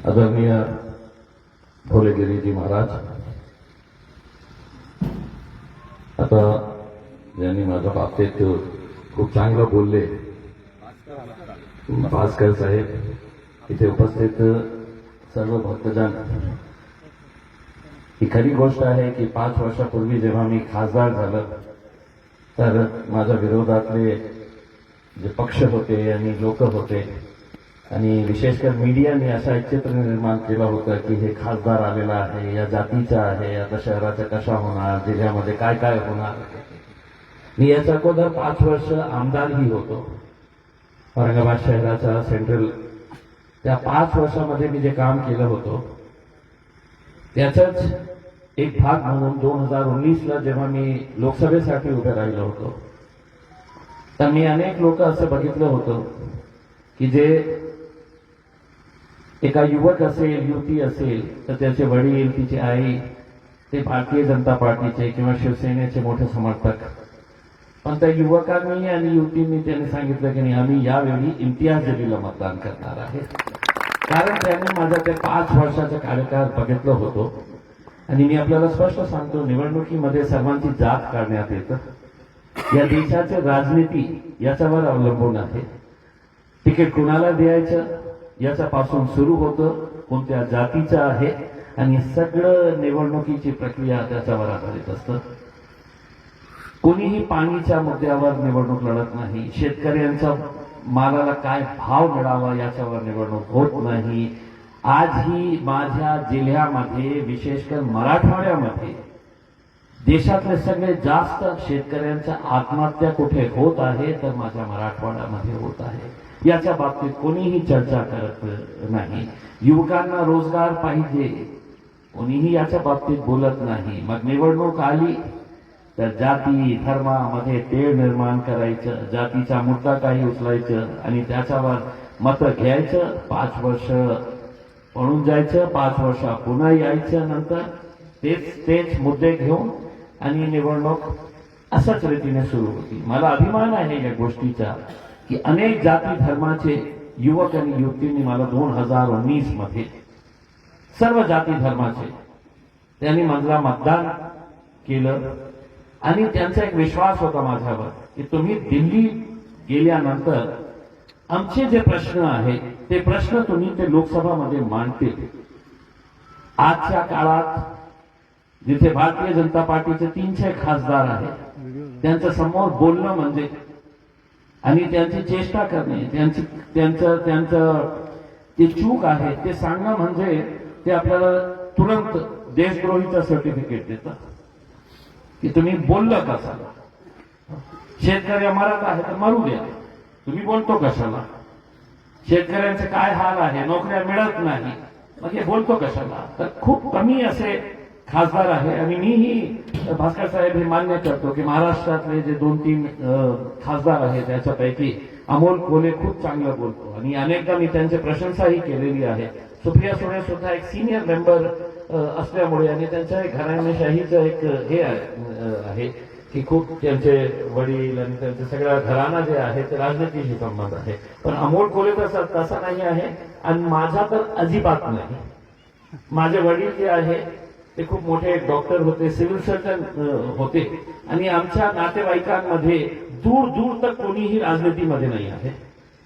आदरणीय भोलेगिरीजी महाराज, आता ज्यांनी माझ्या बाबतीत खूप चांगलं बोलले, भास्कर साहेब, इथे उपस्थित सर्व भक्तजन, ही खरी गोष्ट आहे की 5 वर्षापूर्वी जेव्हा मी खासदार झालो तर माझ्या विरोधातले जे पक्ष होते आणि लोक होते आणि विशेषकर मीडियाने असा एक चित्र निर्माण केलं होतं की हे खासदार आलेला आहे, या जातीचा आहे, आता शहराचा कशा होणार, जिल्ह्यामध्ये काय काय होणार. मी याच्या अगोदर 5 वर्ष आमदारही होतो औरंगाबाद शहराचा सेंट्रल. त्या 5 वर्षामध्ये मी जे काम केलं होतं त्याचाच एक भाग म्हणून 2019ला जेव्हा मी लोकसभेसाठी उभे राहिलो होतो तर मी अनेक लोक असं बघितलं होतं की जे एका युवक असेल, युवती असेल तर त्याचे वडील, तिची आई ते भारतीय जनता पार्टीचे किंवा शिवसेनेचे मोठे समर्थक. पण त्या युवकांनी आणि युवतींनी त्यांनी सांगितलं की नाही, आम्ही यावेळी इम्तियाज जलीला मतदान करणार आहे. कारण त्यांनी माझा ते 5 वर्षाचा कार्यकाळ बघितलं होतो. आणि मी आपल्याला स्पष्ट सांगतो, निवडणुकीमध्ये सर्वांची जात काढण्यात येतं. या देशाची राजनीती याच्यावर अवलंबून आहे. तिकीट कुणाला द्यायचं याच्यापासून सुरू होतं, कोणत्या जातीचं आहे, आणि सगळं निवडणुकीची प्रक्रिया त्याच्यावर आधारित असतं. कोणीही पाणीच्या मुद्द्यावर निवडणूक लढत नाही. शेतकऱ्यांचा मालाला काय भाव मिळावा याच्यावर निवडणूक होत नाही. आजही माझ्या जिल्ह्यामध्ये, विशेषकर मराठवाड्यामध्ये, देशातले सगळ्यात जास्त शेतकऱ्यांच्या आत्महत्या कुठे होत आहे तर माझ्या मराठवाड्यामध्ये होत आहे. याच्या बाबतीत कोणीही चर्चा करत नाही. युवकांना रोजगार पाहिजे, कोणीही याच्या बाबतीत बोलत नाही. मग निवडणूक आली तर जाती धर्मामध्ये तेढ निर्माण करायचं, जातीचा मुद्दा काही उचलायचं आणि त्याच्यावर मतं घ्यायचं. 5 वर्ष पळून जायचं, 5 वर्ष पुन्हा यायचं, नंतर तेच मुद्दे घेऊन आणि निवडणूक अशाच रीतीने सुरू होती. मला अभिमान आहे या गोष्टीचा की अनेक जाती धर्माचे युवक आणि युवतींनी मला 2019 मध्ये, सर्व जाती धर्माचे, त्यांनी मला मतदान केलं. आणि त्यांचा एक विश्वास होता माझ्यावर की तुम्ही दिल्ली गेल्यानंतर आमचे जे प्रश्न आहेत ते प्रश्न तुम्ही ते लोकसभामध्ये मांडतील. आजच्या काळात जिथे भारतीय जनता पार्टीचे 300 खासदार आहेत, त्यांच्या समोर बोलणं म्हणजे आणि त्यांची चेष्टा करणे, त्यांचं जे चूक आहे ते सांगणं म्हणजे ते आपल्याला तुरंत देशद्रोहीचं सर्टिफिकेट देतात की तुम्ही बोललं कशाला. शेतकरी मरत आहे तर मरू द्या, तुम्ही बोलतो कशाला. शेतकऱ्यांचे काय हाल आहे, नोकऱ्या मिळत नाही, मग हे बोलतो कशाला. तर खूप कमी असे खासदार आहे. आणि मीही भास्कर साहेब हे मान्य करतो की महाराष्ट्रातले जे 2-3 खासदार आहेत त्याच्यापैकी अमोल कोल्हे खूप चांगलं बोलतो आणि अनेकदा मी त्यांची प्रशंसाही केलेली आहे. सुप्रिया सुळे सुद्धा एक सिनियर मेंबर असल्यामुळे आणि त्यांच्या घराणेशाहीचं एक हे आहे की खूप त्यांचे वडील आणि त्यांचे सगळ्या घराणा जे आहे ते राजनीतीशी संबंध आहे. पण अमोल कोल्हे तसा नाही आहे आणि माझा तर अजिबात नाही. माझे वडील जे आहे ते खूप मोठे डॉक्टर होते, सिव्हिल सर्जन होते आणि आमच्या नातेवाईकांमध्ये दूर दूर तक कोणीही राजनीतीमध्ये नाही आहे.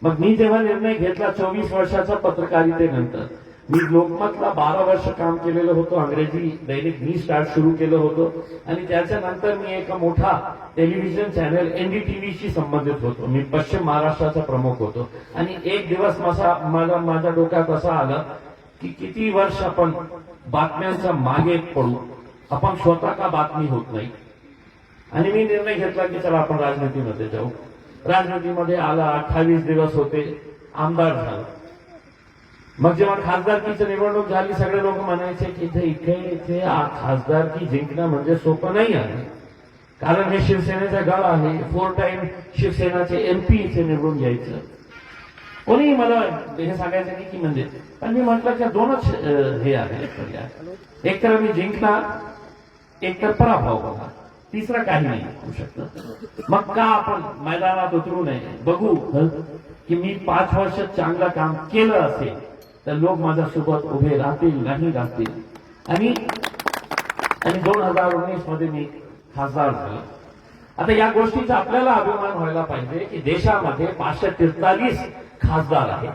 मग मी जेव्हा निर्णय घेतला 24 वर्षाचा पत्रकारितेनंतर, मी लोकमतला 12 वर्ष काम केलेलं होतं, अंग्रेजी दैनिक मी स्टार्ट सुरू केलं होतं आणि त्याच्यानंतर मी एका मोठा टेलिव्हिजन चॅनल NDTVशी संबंधित होतो. मी पश्चिम महाराष्ट्राचा प्रमुख होतो आणि एक दिवस माझ्या डोक्यात असं आलं की किती वर्ष आपण बातम्यांच्या मागे पडू, आपण स्वतः का बातमी होत नाही. आणि मी निर्णय घेतला की चला आपण राजनीतीमध्ये जाऊ. राजनीतीमध्ये आला, 28 दिवस होते, आमदार झाला. मग जेव्हा खासदारकीची निवडणूक झाली, सगळे लोक म्हणायचे की इथे खासदारकी जिंकणं म्हणजे सोपं नाही आहे, कारण हे शिवसेनेचा गळ आहे. 4 टाइम शिवसेनाचे MP इथे निवडून यायचं. कोणीही मला हे सांगायचं की म्हणजे, पण मी म्हटलं की 2च हे आहे पर्याय, एक तर मी जिंकणार, एक तर पराभव होणार, तिसरं काही नाही होऊ शकतं. मग का आपण मैदानात उतरू नये, बघू की मी 5 वर्ष चांगलं काम केलं असेल तर लोक माझ्यासोबत उभे राहतील नाही राहतील. आणि 2019 मध्ये मी खासदार झालो. आता या गोष्टीचा आपल्याला अभिमान व्हायला पाहिजे की देशामध्ये 543 खासदार आहेत.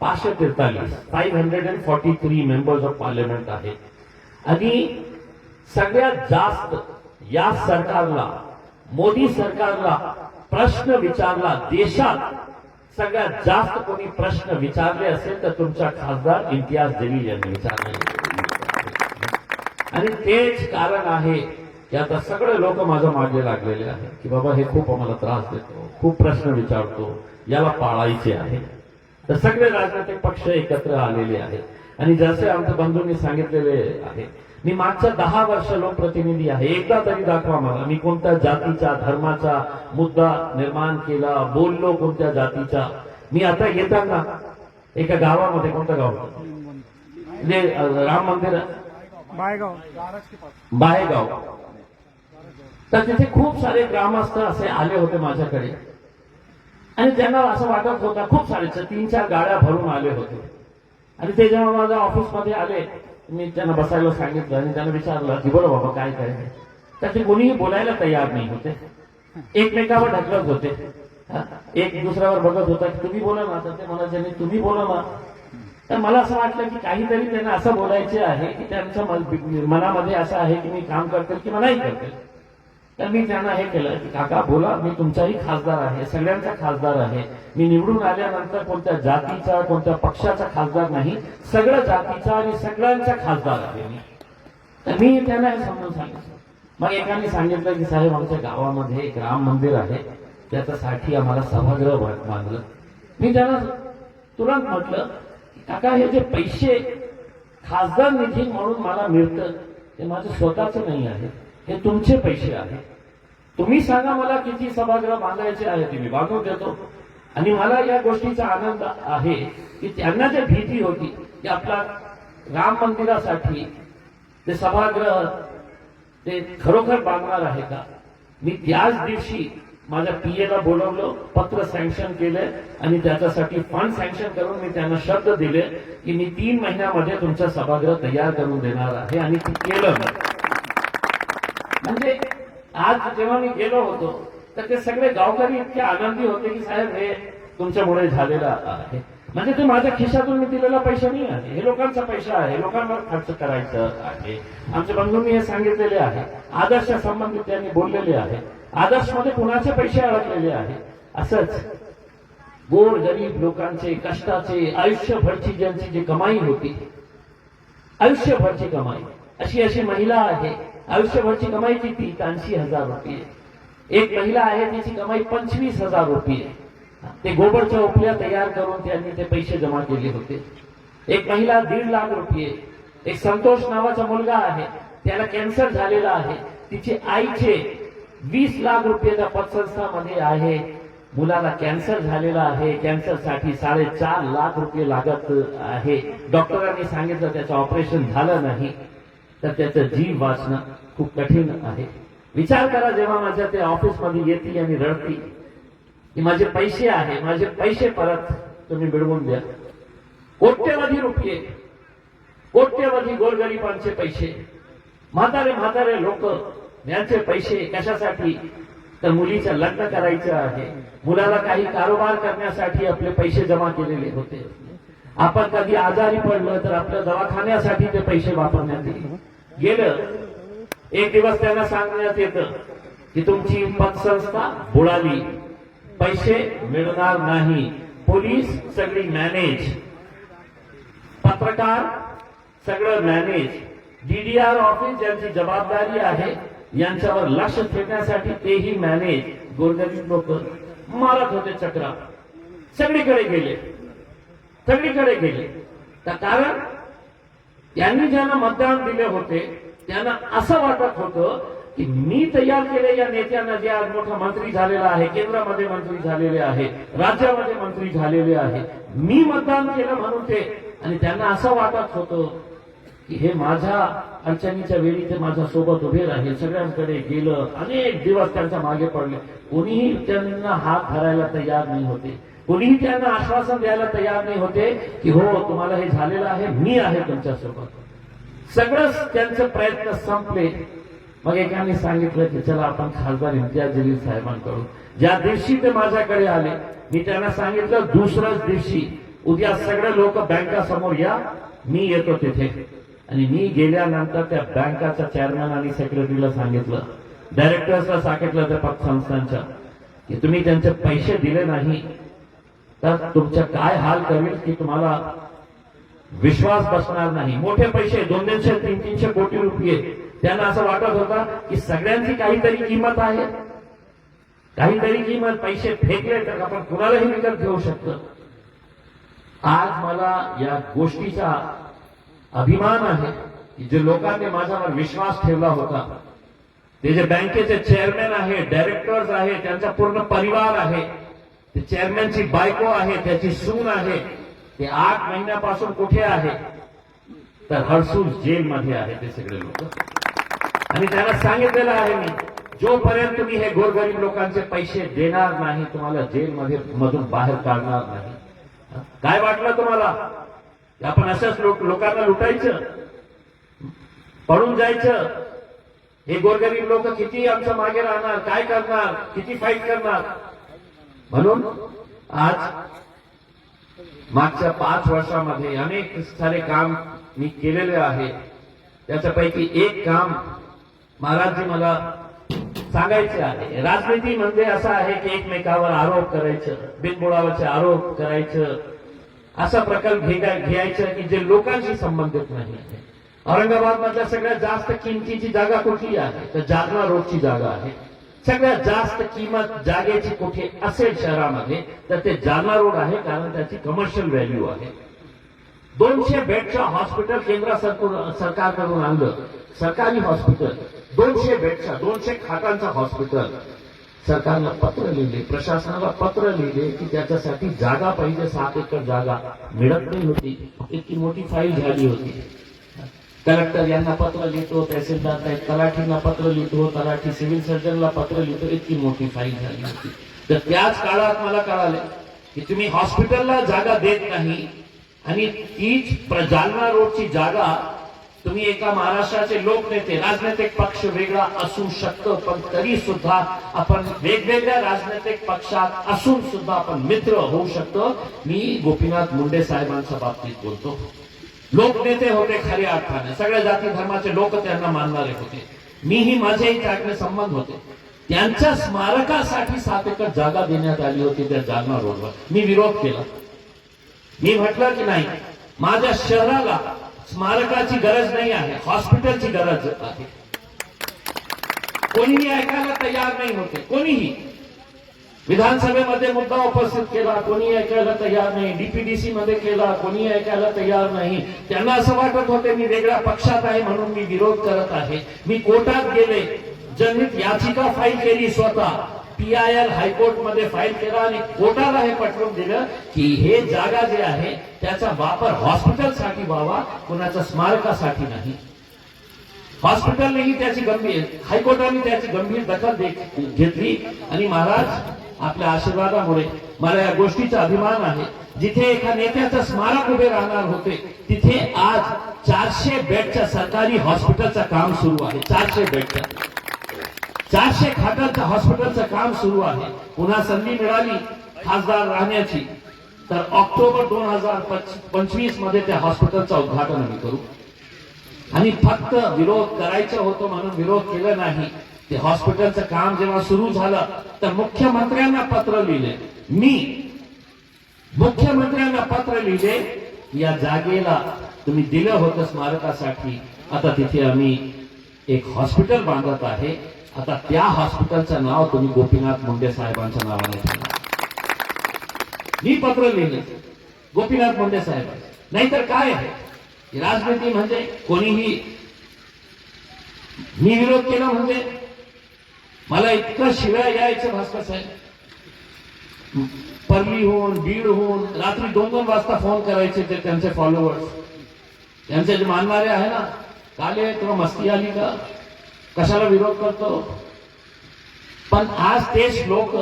543 मेंबर्स ऑफ पार्लमेंट आहेत. आणि सगळ्यात जास्त या सरकारला, मोदी सरकारला प्रश्न विचारला, देशात सगळ्यात जास्त कोणी प्रश्न विचारले असेल तर तुमचा खासदार इम्तियाज जलील यांनी विचारले. आणि तेच कारण आहे की आता सगळे लोक माझ्या मागे लागलेले आहेत की बाबा हे खूप आम्हाला त्रास देतो, खूप प्रश्न विचारतो, याला पाळायचे आहे. तर सगळे राजनैतिक पक्ष एकत्र आलेले आहेत. आणि जसे आमच्या बंधूंनी सांगितलेले आहे, मी मागच्या 10 वर्ष लोकप्रतिनिधी आहे. एकदा तरी दाखवा मला मी कोणत्या जातीचा धर्माचा मुद्दा निर्माण केला, बोललो कोणत्या जातीचा. मी आता येताना एका गावामध्ये, कोणतं गाव म्हणजे राम मंदिर बाहेगाव, तर तिथे खूप सारे ग्रामस्थ असे आले होते माझ्याकडे. आणि त्यांना असं वाटत होतं, खूप सारे 3-4 गाड्या भरून आले होते. आणि ते जेव्हा माझ्या ऑफिसमध्ये आले, मी त्यांना बसायला सांगितलं आणि त्यांना विचारलं की बोला बाबा काय काय. तर ते कोणीही बोलायला तयार नाही होते, एकमेकावर ढकलत होते. एक दुसऱ्यावर बघत होता की तुम्ही बोला ना. तर ते म्हणायचे तुम्ही बोला ना. तर मला असं वाटलं की काहीतरी त्यांना असं बोलायचे आहे की त्यांच्या मनामध्ये असं आहे की मी काम करतील किंवा नाही करतील. तर मी त्यांना हे केलं की काका बोला, मी तुमचाही खासदार आहे, सगळ्यांचा खासदार आहे. मी निवडून आल्यानंतर कोणत्या जातीचा, कोणत्या पक्षाचा खासदार नाही, सगळ्या जातीचा आणि सगळ्यांचा खासदार आहे मी. तर मी त्यांना हे समजून सांगितलं. मग एकाने सांगितलं की साहेब आमच्या गावामध्ये एक राम मंदिर आहे, त्याच्यासाठी आम्हाला सभागृह बांधलं. मी त्यांना तुरंत म्हटलं की काका हे जे पैसे खासदार निधी म्हणून मला मिळतं ते माझं स्वतःचं नाही आहे, हे तुमचे पैसे आहेत. तुम्ही सांगा मला किती सभागृह बांधायचे आहे ते मी बांधून देतो. आणि मला या गोष्टीचा आनंद आहे की त्यांना जी भीती होती की आपला राम मंदिरासाठी ते सभागृह ते खरोखर बांधणार आहे का, मी त्याच दिवशी माझ्या पीएला बोलवलं, पत्र सँक्शन केलं आणि त्याच्यासाठी फंड सँक्शन करून मी त्यांना शब्द दिले की मी 3 महिन्यामध्ये तुमचा सभागृह तयार करून देणार आहे. आणि ते केलं. म्हणजे आज जेव्हा मी गेलो होतो तर ते सगळे गावकरी इतके आनंदी होते की साहेब हे तुमच्यामुळे झालेलं आहे. म्हणजे ते माझ्या खिशातून मी दिलेला पैसा नाही आहे, हे लोकांचा पैसा आहे, लोकांवर खर्च करायचं आहे. आमच्या बंधूंनी हे सांगितलेले आहे. आदर्श संबंधित त्यांनी बोललेले आहे. आदर्शमध्ये कुणाचे पैसे अडकलेले आहे. असंच गोर गरीब लोकांचे कष्टाचे आयुष्यभरची ज्यांची जी कमाई होती, आयुष्यभरची कमाई, अशी महिला आहे आयुष्यभरची कमाई किती 80,000 रुपये. एक महिला आहे तिची कमाई 25,000 रुपये. ते गोबरच्या उपल्या तयार करून त्यांनी ते पैसे जमा केले होते. एक महिला 1.5 लाख रुपये. एक संतोष नावाचा मुलगा आहे, त्याला कॅन्सर झालेला आहे, तिचे आईचे 20 लाख रुपये त्या पतसंस्थामध्ये आहे. मुलाला कॅन्सर झालेला आहे, कॅन्सरसाठी 4.5 लाख रुपये लागत आहे. डॉक्टरांनी सांगितलं त्याचं ऑपरेशन झालं नाही तर त्याचं जीव वाचणं खूप कठीण आहे. विचार करा जेव्हा माझ्या ते ऑफिसमध्ये येतील आणि रडतील की माझे पैसे आहे, माझे पैसे परत तुम्ही मिळवून द्या. कोट्यवधी रुपये, कोट्यवधी गोरगरिबांचे पैसे, म्हातारे लोक यांचे पैसे कशासाठी, तर मुलीचं लग्न करायचं आहे, मुलाला काही कारोबार करण्यासाठी आपले पैसे जमा केलेले होते. आपण कधी आजारी पडलं तर आपल्या दवाखान्यासाठी ते पैसे वापरण्यात गेलं. एक दिवस त्यांना सांगण्यात येतं की तुमची पतसंस्था बुडाली, पैसे मिळणार नाही. पोलीस सगळी मॅनेज, पत्रकार सगळं मॅनेज, डीडीआर ऑफिस ज्यांची जबाबदारी आहे यांच्यावर लक्ष ठेवण्यासाठी तेही मॅनेज. गोरगरीब लोक मारत होते चक्रा, सगळीकडे गेले. तर कारण त्यांनी ज्यांना मतदान दिले होते त्यांना असं वाटत होतं की मी तयार केले या नेत्यांना, जे आज मोठा मंत्री झालेला आहे, केंद्रामध्ये मंत्री झालेले आहे, राज्यामध्ये मंत्री झालेले आहे, मी मतदान केलं म्हणून ते. आणि त्यांना असं वाटत होतं की हे माझ्या अडचणीच्या वेळी ते माझ्या सोबत उभे राहील. सगळ्यांकडे गेलं, अनेक दिवस त्यांच्या मागे पडले, कोणीही त्यांना हात धरायला तयार नाही होते. कोणीही त्यांना आश्वासन द्यायला तयार नाही होते की हो तुम्हाला हे झालेलं आहे, मी आहे तुमच्यासोबत. सगळंच त्यांचे प्रयत्न संपले. मग एकाने सांगितलं की चला आपण खासदार इम्तियाज जलील साहेबांकडून. ज्या दिवशी ते माझ्याकडे आले मी त्यांना सांगितलं दुसऱ्याच दिवशी उद्या सगळे लोक बँकासमोर या, मी येतो तिथे. आणि मी गेल्यानंतर त्या बँकाच्या चेअरमॅन आणि सेक्रेटरीला सांगितलं, डायरेक्टर्सला सांगितलं त्या पतसंस्थांच्या की तुम्ही त्यांचे पैसे दिले नाही तर तुमच्या काय हाल करेल की तुम्हाला विश्वास बसणार नाही. मोठे पैसे 200, 300 कोटी रुपये. त्यांना असं वाटत होता की सगळ्यांची काहीतरी किंमत आहे, काहीतरी किंमत. पैसे फेकले तर आपण कुणालाही विकत घेऊ शकतो. आज मला या गोष्टीचा अभिमान आहे की जे लोकांनी माझ्यावर विश्वास ठेवला होता, ते जे बँकेचे चेअरमॅन आहे, डायरेक्टर्स आहे, त्यांचा पूर्ण परिवार आहे, ते चेअरमॅनची बायको आहे, त्याची सून आहे, ते 8 महिन्यापासून कुठे आहे तर हर्सूल जेलमध्ये आहे ते सगळे लोक. आणि त्यांना सांगितलेलं आहे मी, जोपर्यंत तुम्ही हे गोरगरीब लोकांचे पैसे देणार नाही तुम्हाला जेलमध्ये मधून बाहेर काढणार नाही. काय वाटलं तुम्हाला आपण अशाच लोकांना लुटायचं, पळून जायचं? हे गोरगरीब लोक किती आमच्या मागे राहणार, काय करणार, किती फाईट करणार? म्हणून आज मागच्या 5 वर्षामध्ये अनेक सारे काम मी केलेले आहे. त्याच्यापैकी एक काम महाराजजी मला सांगायचे आहे. राजनीती म्हणजे असं आहे की एकमेकावर आरोप करायचं, बिनबुडावाचे आरोप करायचं, असा प्रकल्प घ्यायचं की जे लोकांशी संबंधित नाही आहे. औरंगाबाद मधल्या सगळ्यात जास्त किमतीची जागा कुठली आहे तर जालना रोडची जागा आहे. सगळ्यात जास्त किंमत जागेची कुठे असेल शहरामध्ये तर ते जालना रोड आहे, कारण त्याची कमर्शियल व्हॅल्यू आहे. 200 बेडचं हॉस्पिटल केंद्र सरकारकडून आणलं, सरकारी हॉस्पिटल 200 बेडचं, 200 खाटांचं हॉस्पिटल. सरकारला पत्र लिहिले, प्रशासनाला पत्र लिहिले की त्याच्यासाठी जागा पाहिजे. 7 एकर जागा मिळत नाही होती. इतकी मोठी फाईल झाली होती. कलेक्टर यांना पत्र लिहितो, तहसीलदार साहेब तलाठींना पत्र लिहितो, तलाठी सिव्हिल सर्जनला पत्र लिहितो, इतकी मोठी फाईल झाली होती. तर त्याच काळात मला कळाले की तुम्ही हॉस्पिटलला जागा देत नाही आणि तीच जालना रोडची जागा तुम्ही एका महाराष्ट्राचे लोकनेते, राजनैतिक पक्ष वेगळा असू शकतो पण तरी सुद्धा आपण वेगवेगळ्या राजनैतिक पक्षात असून सुद्धा आपण मित्र होऊ शकतो. मी गोपीनाथ मुंडे साहेबांच्या बाबतीत बोलतो. लोकनेते होते खऱ्या अर्थाने, सगळ्या जाती धर्माचे लोक त्यांना मानणारे होते. मीही माझेही त्याकडे संबंध होते. त्यांच्या स्मारकासाठी 7 एकर जागा देण्यात आली होती त्या जालना रोडवर. मी विरोध केला. मी म्हटलं की नाही, माझ्या शहराला स्मारकाची गरज नाही आहे, हॉस्पिटलची गरज आहे. कोणीही ऐकायला तयार नाही होते. कोणीही विधानसभेमध्ये मुद्दा उपस्थित केला, कोणी ऐकायला तयार नाही. डीपीडीसी मध्ये केला, कोणी ऐकायला तयार नाही. त्यांना असं वाटत होते मी वेगळ्या पक्षात आहे म्हणून मी विरोध करत आहे. मी कोर्टात गेले, जनहित याचिका फाईल केली, स्वतः PIL हायकोर्टमध्ये फाईल केला आणि कोर्टाला हे पटवून दिलं की हे जागा जे आहे त्याचा वापर हॉस्पिटलसाठी व्हावा, कुणाच्या स्मारकासाठी नाही. हॉस्पिटलनेही त्याची हायकोर्टाने त्याची गंभीर दखल घेतली आणि महाराज आपल्या आशीर्वादामुळे मला या गोष्टीचा अभिमान आहे. जिथे एका नेत्याचं स्मारक उभे राहणार होते तिथे आज 400 बेडच्या सरकारी हॉस्पिटलचं काम सुरू आहे. 400 बेडचं, 400 खाटांचं हॉस्पिटलचं काम सुरू आहे. पुन्हा संधी मिळाली खासदार राहण्याची तर ऑक्टोबर 2025 मध्ये त्या हॉस्पिटलचं उद्घाटन आम्ही करू. आणि फक्त विरोध करायचं होतं म्हणून विरोध केला नाही. ते हॉस्पिटलचं काम जेव्हा सुरू झालं तर मुख्यमंत्र्यांना पत्र लिहिले. मी मुख्यमंत्र्यांना पत्र लिहिले, या जागेला तुम्ही दिलं होतं स्मारकासाठी, आता तिथे आम्ही एक हॉस्पिटल बांधत आहे. आता त्या हॉस्पिटलचं नाव तुम्ही गोपीनाथ मुंडे साहेबांच्या नावाने ठेवा. मी पत्र लिहिले गोपीनाथ मुंडे साहेब. नाहीतर काय आहे राजनीती म्हणजे कोणीही मी विरोध केला म्हणजे मला इतकं शिव्या यायचं भास्कर साहेब. परलीहून, बीडहून रात्री 2-2 वाजता फोन करायचे ते त्यांचे फॉलोअर्स, त्यांचे जे मानणारे आहे ना, काले तुला मस्ती आली का, कशाला विरोध करतो. पण आज तेच लोक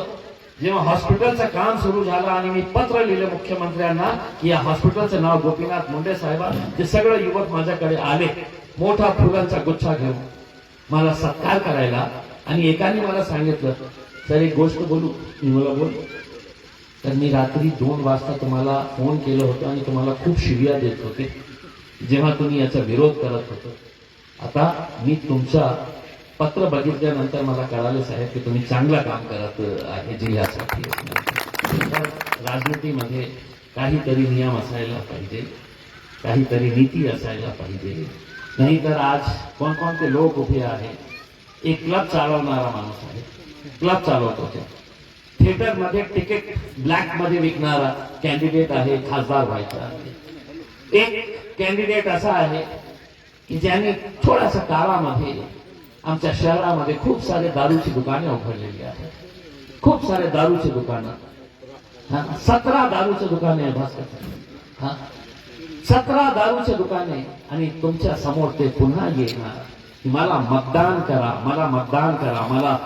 जेव्हा हॉस्पिटलचं काम सुरू झालं आणि मी पत्र लिहिलं मुख्यमंत्र्यांना की या हॉस्पिटलचं नाव गोपीनाथ मुंडे साहेबा, ते सगळे युवक माझ्याकडे आले मोठा फुलांचा गुच्छा घेऊन मला सत्कार करायला. आणि एकाने मला सांगितलं, सर एक गोष्ट बोलू. मी मला बोल. तर मी रात्री 2 वाजता तुम्हाला फोन केलं होतं आणि तुम्हाला खूप शिव्या देत होते जेव्हा तुम्ही याचा विरोध करत होतो. आता मी तुमचा पत्र बघितल्यानंतर मला कळालं साहेब की तुम्ही चांगलं काम करत आहे जिल्ह्यासाठी. तर राजनीतीमध्ये काहीतरी नियम असायला पाहिजे, काहीतरी नीती असायला पाहिजे. नाहीतर आज कोणकोणते लोक उभे आहेत. एक क्लब चालवणारा माणूस आहे, क्लब चालवतो. थिएटरमध्ये तिकीट ब्लॅक मध्ये विकणारा कॅन्डिडेट आहे, खासदार व्हायचा आहे. एक कॅन्डिडेट असा आहे की ज्याने थोडासा काळामध्ये आमच्या शहरामध्ये खूप सारे दारूची दुकाने उघडलेली आहेत. खूप सारे दारूची दुकानं, 17 दारूचे दुकाने आहे भास्कर. 17 दारूचे दुकाने. आणि तुमच्या समोर ते पुन्हा येणार की मला मतदान करा, मला मतदान करा. मला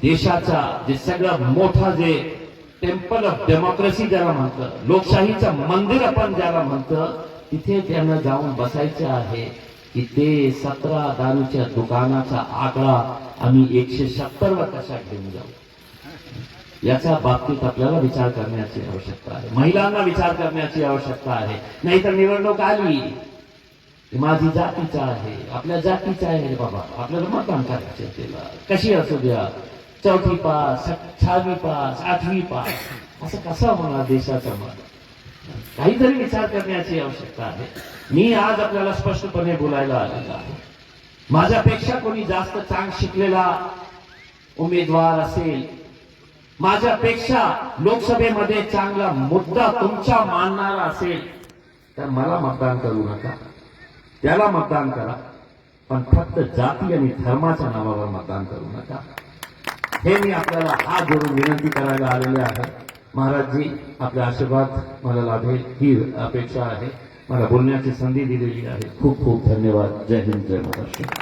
देशाचा जे सगळं मोठा जे टेम्पल ऑफ डेमोक्रेसी ज्याला म्हणतं, लोकशाहीचं मंदिर आपण ज्याला म्हणतं, तिथे त्यांना जाऊन बसायचं आहे की ते 17 दारूच्या दुकानाचा आकडा आम्ही 170 वर कशा घेऊन जाऊ. याच्या बाबतीत आपल्याला विचार करण्याची आवश्यकता आहे. महिलांना विचार करण्याची आवश्यकता आहे. नाहीतर निवडणूक आली, माझी जातीचा आहे, आपल्या जातीचा आहे रे बाबा, आपल्याला मतदान करायचे तिला, कशी असू द्या, 4थी पास, 6वी पास, 8वी पास, असं कसं होणार देशाचं मत. काहीतरी विचार करण्याची आवश्यकता आहे. मी आज आपल्याला स्पष्टपणे बोलायला आलेला आहे. माझ्यापेक्षा कोणी जास्त चांग शिकलेला उमेदवार असेल, माझ्यापेक्षा लोकसभेमध्ये चांगला मुद्दा तुमचा मांडणारा असेल, तर मला मतदान करू नका, त्याला मतदान करा. पण फक्त जाती आणि धर्माच्या नावावर मतदान करू नका. हे मी आपल्याला हात जोडून विनंती करायला आलेले आहे. महाराजजी, आपले आशीर्वाद मला लाभेल ही अपेक्षा आहे. मला बोलण्याची संधी दिलेली आहे. खूप खूप धन्यवाद. जय हिंद, जय महाराष्ट्र.